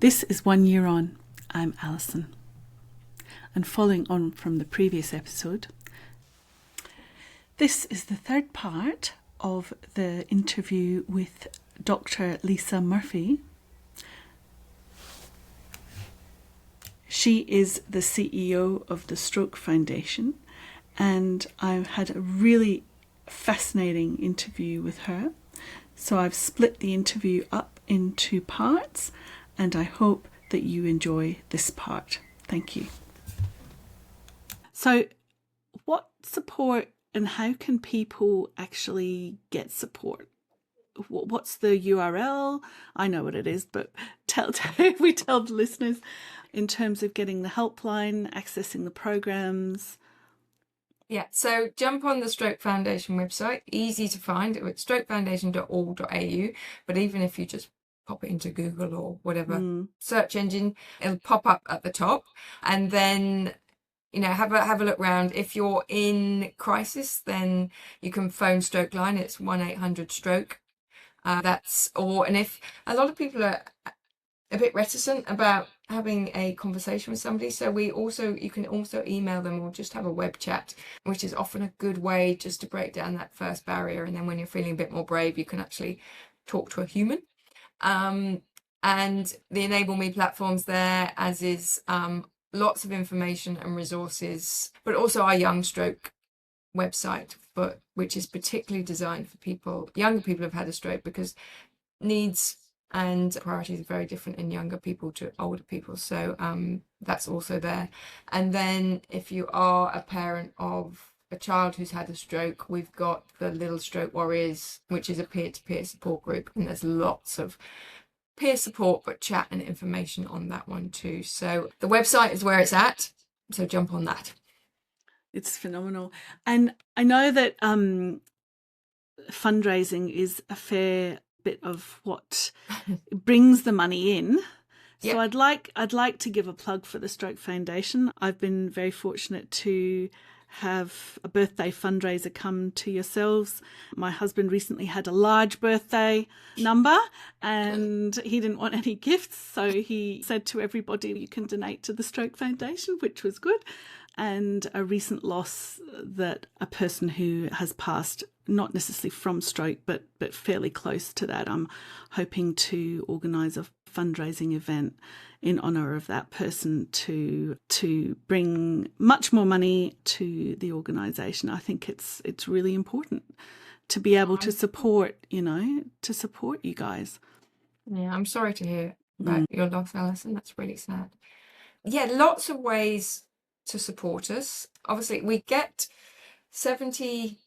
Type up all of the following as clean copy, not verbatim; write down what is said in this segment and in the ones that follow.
This is 1 year on. I'm Alison. And following on from the previous episode, this is the third part of the interview with Dr. Lisa Murphy. She is the CEO of the Stroke Foundation, and I've had a really fascinating interview with her. So I've split the interview up into parts, and I hope that you enjoy this part. Thank you. So, what support and how can people actually get support? What's the URL? I know what it is, but tell the listeners in terms of getting the helpline, accessing the programs. Yeah, so jump on the Stroke Foundation website, easy to find. It's strokefoundation.org.au, but even if you just pop it into Google or whatever search engine, it'll pop up at the top. And then, you know, have a look round. If you're in crisis, then you can phone Stroke Line. It's 1-800-STROKE. And if a lot of people are a bit reticent about having a conversation with somebody, so you can also email them or just have a web chat, which is often a good way just to break down that first barrier. And then when you're feeling a bit more brave, you can actually talk to a human. And the Enable Me platform's there, as is lots of information and resources, but also our Young Stroke website, which is particularly designed for younger people who've had a stroke, because needs and priorities are very different in younger people to older people. So that's also there. And then if you are a parent of a child who's had a stroke, we've got the Little Stroke Warriors, which is a peer-to-peer support group, and there's lots of peer support, but chat and information on that one too. So the website is where it's at, so jump on that. It's phenomenal. And I know that fundraising is a fair bit of what brings the money in. So yep. I'd like to give a plug for the Stroke Foundation. I've been very fortunate to have a birthday fundraiser come to yourselves. My husband recently had a large birthday number and he didn't want any gifts, so he said to everybody, you can donate to the Stroke Foundation, which was good. And a recent loss that a person who has passed, not necessarily from stroke, but fairly close to that. I'm hoping to organise a fundraising event in honour of that person to bring much more money to the organisation. I think it's really important to be able to support you guys. Yeah, I'm sorry to hear about your loss, Alison. That's really sad. Yeah, lots of ways to support us. Obviously, we get 75%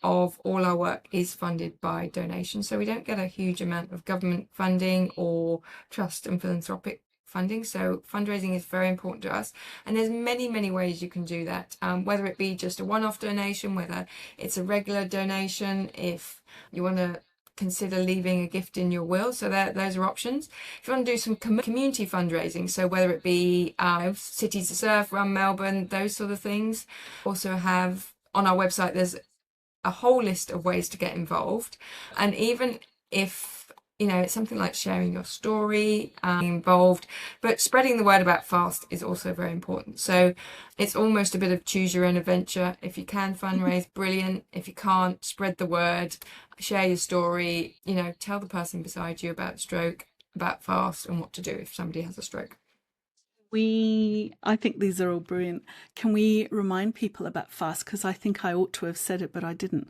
of all our work is funded by donation, so we don't get a huge amount of government funding or trust and philanthropic funding. So fundraising is very important to us, and there's many ways you can do that, whether it be just a one-off donation, whether it's a regular donation, if you want to consider leaving a gift in your will. So those are options. If you want to do some community fundraising, so whether it be Cities to Surf, Run Melbourne, those sort of things. Also have on our website, there's a whole list of ways to get involved. And even if it's something like sharing your story, involved, but spreading the word about FAST is also very important. So it's almost a bit of choose your own adventure. If you can fundraise, brilliant. If you can't, spread the word, share your story, tell the person beside you about stroke, about FAST, and what to do if somebody has a stroke. I think these are all brilliant. Can we remind people about FAST? Because I think I ought to have said it, but I didn't.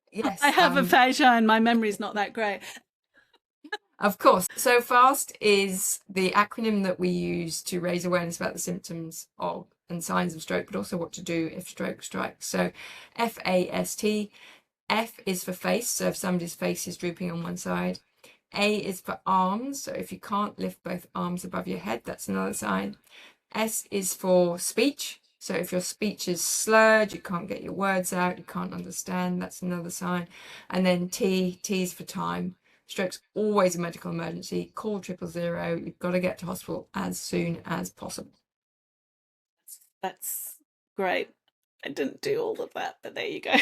Yes. I have aphasia and my memory's not that great. Of course. So FAST is the acronym that we use to raise awareness about the symptoms of and signs of stroke, but also what to do if stroke strikes. So FAST. F is for face, so if somebody's face is drooping on one side. A is for arms, so if you can't lift both arms above your head, that's another sign. S is for speech, so if your speech is slurred, you can't get your words out, you can't understand, that's another sign. And then T is for time. Stroke's always a medical emergency. Call 000. You've got to get to hospital as soon as possible. That's great. I didn't do all of that, but there you go.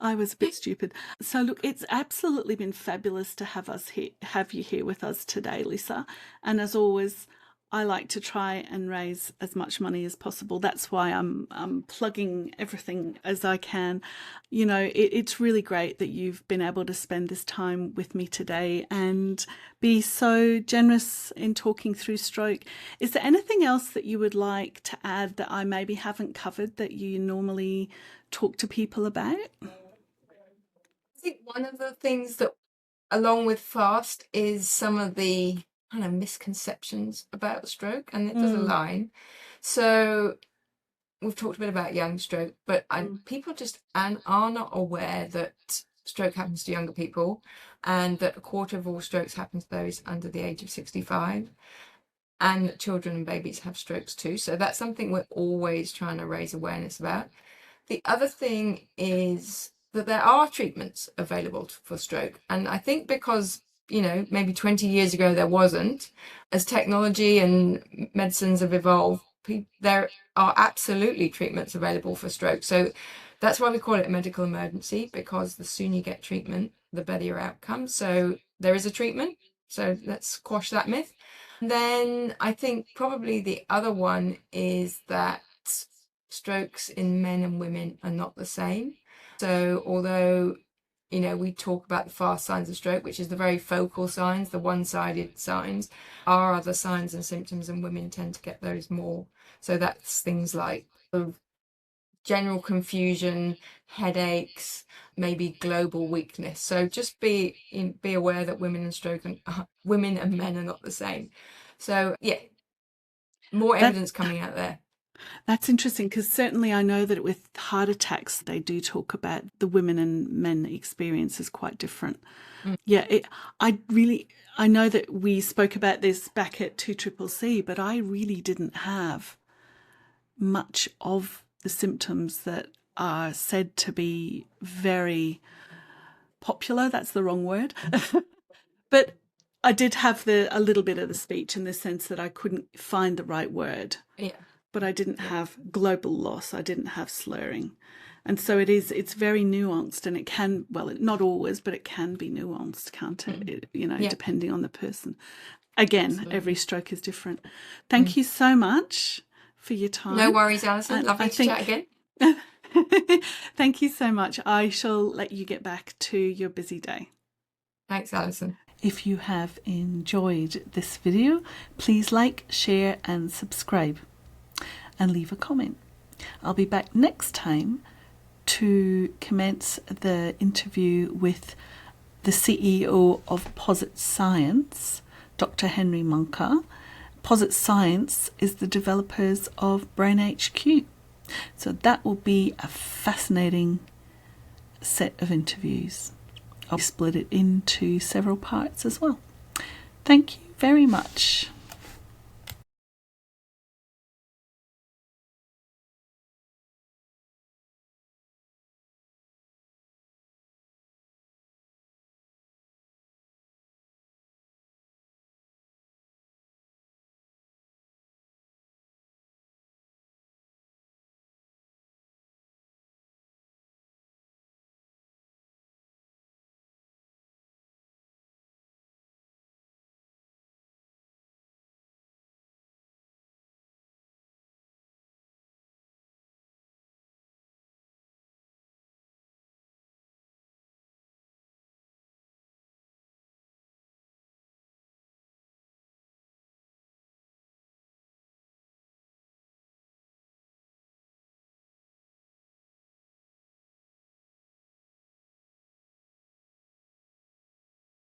I was a bit stupid. So look, it's absolutely been fabulous to have you here with us today, Lisa. And as always, I like to try and raise as much money as possible. That's why I'm plugging everything as I can. You know, it's really great that you've been able to spend this time with me today and be so generous in talking through stroke. Is there anything else that you would like to add that I maybe haven't covered that you normally talk to people about? I think one of the things that, along with FAST, is some of the kind of misconceptions about stroke, and it does align. So we've talked a bit about young stroke, but people just are not aware that stroke happens to younger people, and that a quarter of all strokes happen to those under the age of 65, and that children and babies have strokes too. So that's something we're always trying to raise awareness about. The other thing is that there are treatments available for stroke, and I think because, you know, maybe 20 years ago there wasn't, as technology and medicines have evolved, there are absolutely treatments available for stroke. So that's why we call it a medical emergency, because the sooner you get treatment, the better your outcome. So there is a treatment. So let's quash that myth. And then I think probably the other one is that strokes in men and women are not the same. So although, you know, we talk about the fast signs of stroke, which is the very focal signs, the one-sided signs, our other signs and symptoms, and women tend to get those more. So that's things like general confusion, headaches, maybe global weakness. So just be aware that women and men are not the same. So yeah, more evidence coming out there. That's interesting, because certainly I know that with heart attacks, they do talk about the women and men experience is quite different. Yeah, I know that we spoke about this back at 2CCC, but I really didn't have much of the symptoms that are said to be very popular. That's the wrong word. But I did have a little bit of the speech, in the sense that I couldn't find the right word. Yeah. But I didn't have global loss. I didn't have slurring. And so it's very nuanced, and it can, well, not always, but it can be nuanced, can't it? You know, depending on the person. Again, absolutely. Every stroke is different. Thank you so much for your time. No worries, Alison. Lovely to chat again. Thank you so much. I shall let you get back to your busy day. Thanks, Alison. If you have enjoyed this video, please like, share and subscribe, and leave a comment. I'll be back next time to commence the interview with the CEO of Posit Science, Dr. Henry Munker. Posit Science is the developers of Brain HQ. So that will be a fascinating set of interviews. I'll split it into several parts as well. Thank you very much.